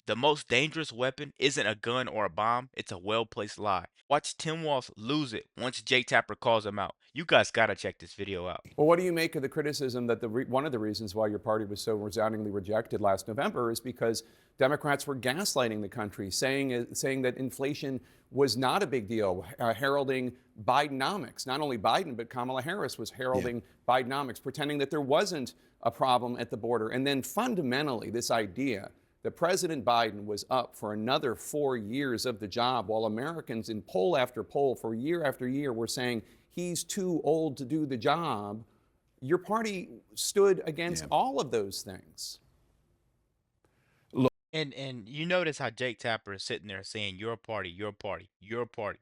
the most dangerous weapon isn't a gun or a bomb, it's a well-placed lie. Watch Tim Walz lose it once Jake Tapper calls him out. You guys gotta check this video out. Well, what do you make of the criticism that one of the reasons why your party was so resoundingly rejected last November is because Democrats were gaslighting the country, saying that inflation was not a big deal, heralding Bidenomics. Not only Biden, but Kamala Harris was heralding Bidenomics, pretending that there wasn't a problem at the border. And then fundamentally, this idea that President Biden was up for another 4 years of the job, while Americans in poll after poll for year after year were saying he's too old to do the job. Your party stood against all of those things. And you notice how Jake Tapper is sitting there saying your party, your party, your party.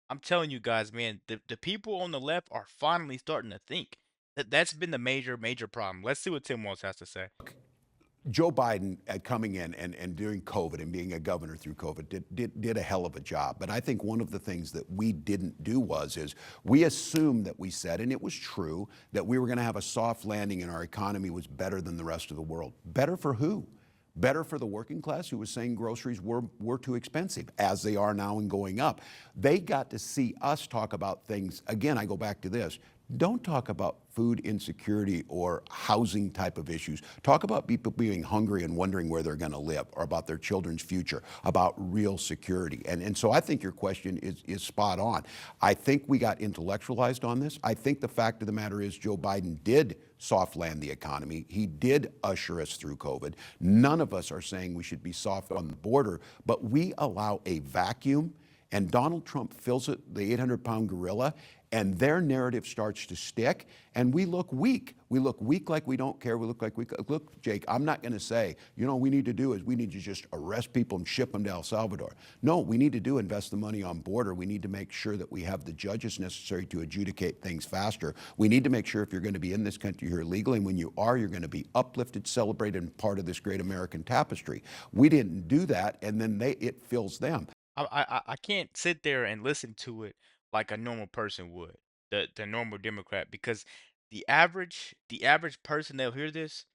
I'm telling you guys, man, the people on the left are finally starting to think. That's been the major problem. Let's see what Tim Walz has to say. Joe Biden coming in and during COVID and being a governor through COVID did a hell of a job. But I think one of the things that we didn't do is we assumed that we said, and it was true, that we were going to have a soft landing and our economy was better than the rest of the world. Better for who? Better for the working class who was saying groceries were too expensive, as they are now and going up. They got to see us talk about things. Again, I go back to this. Don't talk about food insecurity or housing type of issues. Talk about people being hungry and wondering where they're going to live, or about their children's future, about real security. And so I think your question is spot on. I think we got intellectualized on this. I think the fact of the matter is Joe Biden did soft land the economy. He did usher us through COVID. None of us are saying we should be soft on the border, but we allow a vacuum, and Donald Trump fills it, the 800-pound gorilla, and their narrative starts to stick, and we look weak. We look weak like we don't care. We look like look, Jake, I'm not going to say, you know, what we need to do is we need to just arrest people and ship them to El Salvador. No, we need to invest the money on border. We need to make sure that we have the judges necessary to adjudicate things faster. We need to make sure if you're going to be in this country here legally, and when you are, you're going to be uplifted, celebrated, and part of this great American tapestry. We didn't do that, and then it fills them. I can't sit there and listen to it like a normal person would, the normal Democrat, because the average person that'll hear this,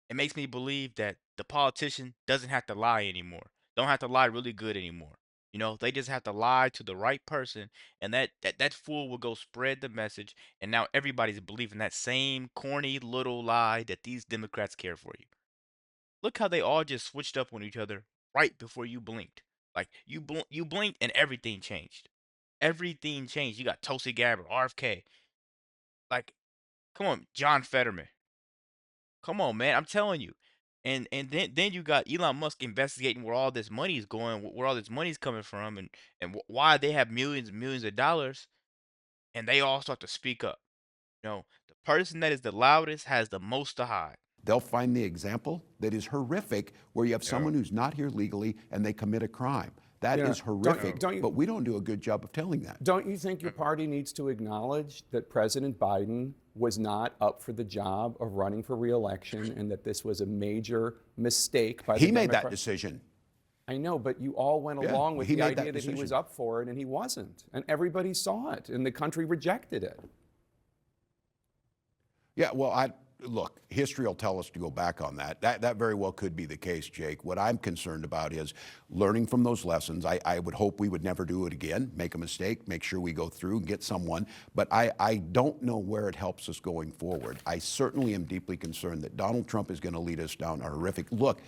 it makes me believe that the politician doesn't have to lie anymore. Don't have to lie really good anymore. You know, they just have to lie to the right person, and that fool will go spread the message, and now everybody's believing that same corny little lie that these Democrats care for you. Look how they all just switched up on each other right before you blinked. Like you blinked and everything changed. Everything changed. You got Tulsi Gabbard, RFK. Like, come on, John Fetterman. Come on, man. I'm telling you. And then you got Elon Musk investigating where all this money is going, where all this money is coming from, and why they have millions and millions of dollars, and they all start to speak up. You know, the person that is the loudest has the most to hide. They'll find the example that is horrific where you have Yeah. someone who's not here legally and they commit a crime. That Yeah. is horrific, Don't you, but we don't do a good job of telling that. don't you think your party needs to acknowledge that President Biden was not up for the job of running for re-election and that this was a major mistake by the He made that Democrat- decision. I know, but you all went along with he the made that idea that he was decision. up for it and he wasn't. And everybody saw it and the country rejected it. Yeah, well, look, history will tell us to go back on that. That very well could be the case, Jake. What I'm concerned about is learning from those lessons. I would hope we would never do it again, make a mistake, make sure we go through and get someone. But I don't know where it helps us going forward. I certainly am deeply concerned that Donald Trump is going to lead us down a horrific look.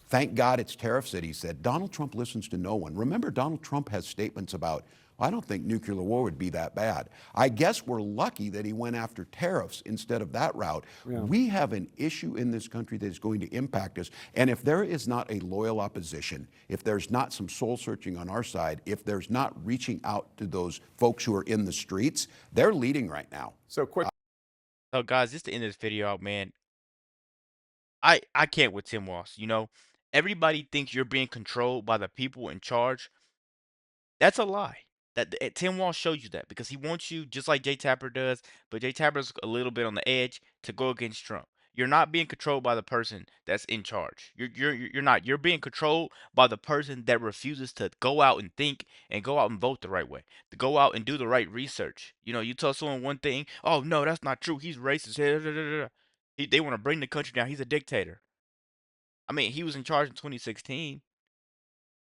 Thank God it's tariffs that he said. Donald Trump listens to no one. Remember, Donald Trump has statements about, I don't think nuclear war would be that bad. I guess we're lucky that he went after tariffs instead of that route. Yeah. We have an issue in this country that is going to impact us. And if there is not a loyal opposition, if there's not some soul searching on our side, if there's not reaching out to those folks who are in the streets, they're leading right now. So quick. So guys, just to end this video out, man, I can't with Tim Walz. You know, everybody thinks you're being controlled by the people in charge. That's a lie. Tim Walz shows you that because he wants you just like Jay Tapper does, but Jay Tapper's a little bit on the edge to go against Trump. You're not being controlled by the person that's in charge. You're not. You're being controlled by the person that refuses to go out and think and go out and vote the right way, to go out and do the right research. You know, you tell someone one thing, oh no, that's not true. He's racist. They want to bring the country down. He's a dictator. I mean, he was in charge in 2016.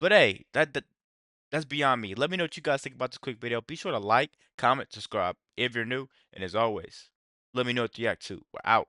But hey, that's beyond me. Let me know what you guys think about this quick video. Be sure to like, comment, subscribe if you're new, and as always, let me know what you react to. We're out.